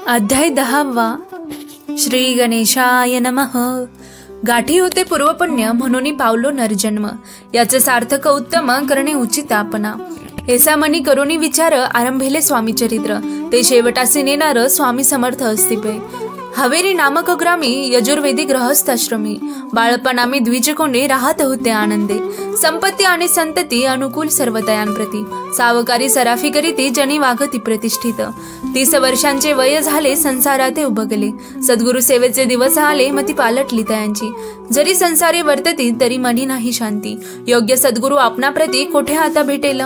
अध्याय 10 श्री गणेशाय नमः। गाठी होते पूर्वपुण्य म्हणून पावलो नरजन्म, याचे सार्थक उत्तम करणे उचित आपणा। ऐसा मनी करोनी विचार आरंभिले स्वामी चरित्र, ते शेवटासी नेणार स्वामी समर्थ अस्तिपे। हवेरी नामक ग्रामी यजुर्वेदी गृहस्थाश्रमी, बाळपणामी द्विजकोंडे राहत होते आनंदे। संपत्ती आणि संतती अनुकूल सर्वतयांप्रती, सावकारी सराफी करीती जनी वागती प्रतिष्ठित। 30 वर्षांचे वय झाले संसारात उभगले, सद्गुरु सेवेचे दिवस आले मती पालटली तयांची। जरी संसारी वर्तती तरी मनी नाही शांती, योग्य सद्गुरु आपणाप्रती कोठे आता भेटेल।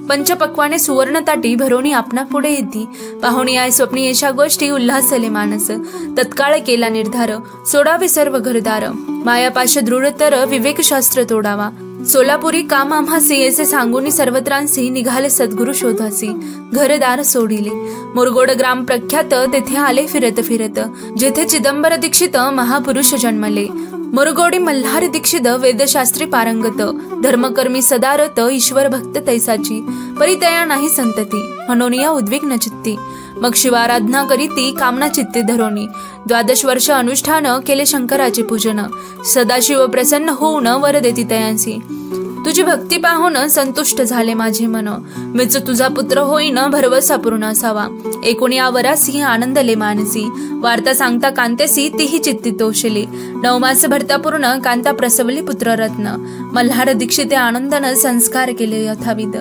पंचपक्वाने सुवर्ण ताटी भरोणी आपणा पुढे येती, पाहुणी आय स्वप्नी येशा गोष्टी उल्हासले मानस। तत्काळ केला निर्धार, सोडावे सर्व घरदार, मायापाश दृढतर विवेकशास्त्र तोडावा। सोलापुरी काम आम्हासी असे सांगून सर्वत्रांसी निघाले सद्गुरु शोधासी। घरदार सोडिले मुरगोड ग्राम प्रख्यात, तेथे आले फिरत फिरत, जेथे चिदंबर दीक्षित महापुरुष जन्मले। मुरगोडी मल्हार दीक्षित वेदशास्त्री पारंगत, धर्मकर्मी सदारत ईश्वर भक्त तैसाची। परितया नाही संतती म्हणून या उद्विग्न चित्ती, मग शिवाराधना करीती कामना चित्ते धरोनी। 12 वर्ष अनुष्ठान केले शंकराचे पूजन, सदाशिव प्रसन्न होऊन वर देती तयांसी। तुझी भक्ती पाहून संतुष्ट झाले माझे मन, मीच तुझा पुत्र होईन भरवसा पूर्ण असावा। एकूण या वरासी आनंदले मानसी, वार्ता सांगता कांतेसी तीही चित्ती तोषले। 9 मास भरता पूर्ण कांता प्रसवली पुत्ररत्न, मल्हार दीक्षिते आनंदानं संस्कार केले यथाविध।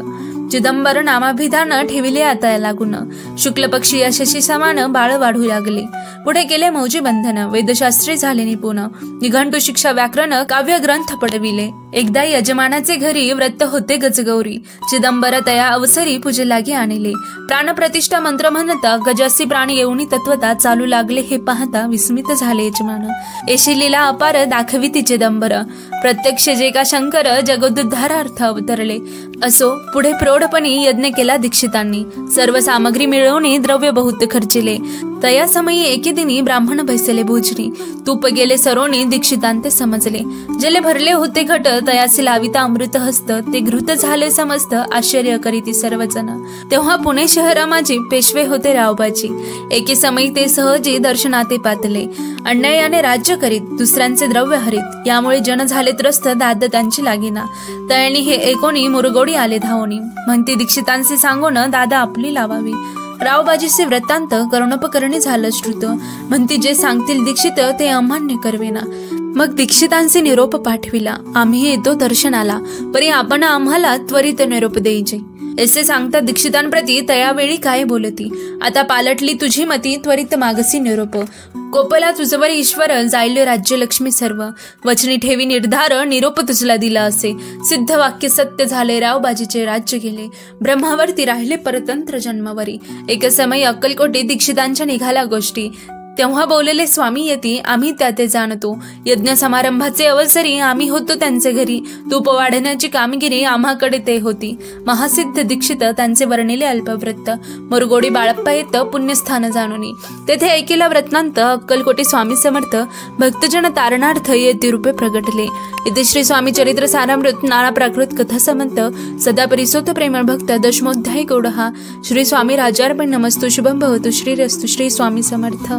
चिदंबर नामाभिधान ठेविले आता लागून, शुक्ल पक्षी या शशी समान बाळ वाढू लागले। पुढे केले मौजी बंधन, वेदशास्त्री झाले निपुण, निघंटू शिक्षा व्याकरण काव्य ग्रंथ पडविले। एकदा यजमानाचे घरी व्रत होते गजगौरी, चिदंबर तया अवसरी पूजे लागे आणले। प्राणप्रतिष्ठा मंत्र म्हणता गजासी प्राणी येऊनी तत्वता चालू लागले, हे पाहता विस्मित झाले यजमान। येशी लीला अपार दाखवी ती चिदंबर, प्रत्यक्ष जे का शंकर जगोद्धारार्थ अवतरले। असो पुढे प्रौढपणी यज्ञ केला दीक्षितांनी, सर्व सामग्री मिळवणे द्रव्य बहुत खर्चिले। तया समयी एके दिनी ब्राह्मण बैसले भोजनी, तूप गेले सरोनी दीक्षितांते समजले। जले भरले होते घट तयासी लाविता अमृत हस्त, ते घृत झाले समस्त आश्चर्य करीती सर्वजण। तेव्हा पुणे शहरा माझी पेशवे होते रावबाजी, एके समयी ते सहजी दर्शनाते पातले। अन्यायाने राज्य करीत दुसऱ्यांचे द्रव्य हरीत, यामुळे जन झाले त्रस्त दाद त्यांची लागेना। तयानी हे एकोणी मुरगोडी आले धावणी, म्हणती दीक्षितांचे सांगून दादा आपली लावावी। रावबाजीचे वृत्तांत करुणोपकरणी झालं श्रुत, म्हणती जे सांगतील दीक्षित ते अमान्य करवेना। मग दीक्षितांचे निरोप पाठविला, आम्ही येतो दर्शनाला, परी आपण आम्हाला त्वरित निरोप द्यायचे। असे सांगता दीक्षितांप्रती तयावेळी काय बोलती, आता पालटली तुझी मती त्वरित मागसी निरोप। कोपला तुझवर ईश्वर जाईल राज्यलक्ष्मी सर्व, वचनी ठेवी निर्धार निरोप तुझला दिला असे। सिद्ध वाक्य सत्य झाले रावबाजीचे राज्य गेले, ब्रह्मावरती राहिले परतंत्र जन्मवरी। एक समय अक्कलकोटी दीक्षितांच्या निघाल्या गोष्टी, तेव्हा बोलले स्वामी येती आम्ही त्याते जाणतो। यज्ञ समारंभाचे अवसरी आम्ही होतो त्यांचे घरी, तूप वाढण्याची कामगिरी आम्हाकडे ते होती। महासिद्ध दीक्षित त्यांचे वर्णिले अल्पव्रत, मुरगोडी बाळप्पा येत पुण्यस्थान जाणुनी। तेथे ऐकिला वृत्तांत अक्कलकोटी स्वामी समर्थ, भक्तजन तारणार्थ येती रूपे प्रगटले। इथे श्री स्वामी चरित्र सारामृत नाना प्राकृत कथा समंत, सदा परिसोत प्रेमळ भक्त दशमोध्याय गौडहा। श्री स्वामी राजार्पण नमस्तु, शुभम भवतु, श्रीरस्तु, श्री स्वामी समर्थ।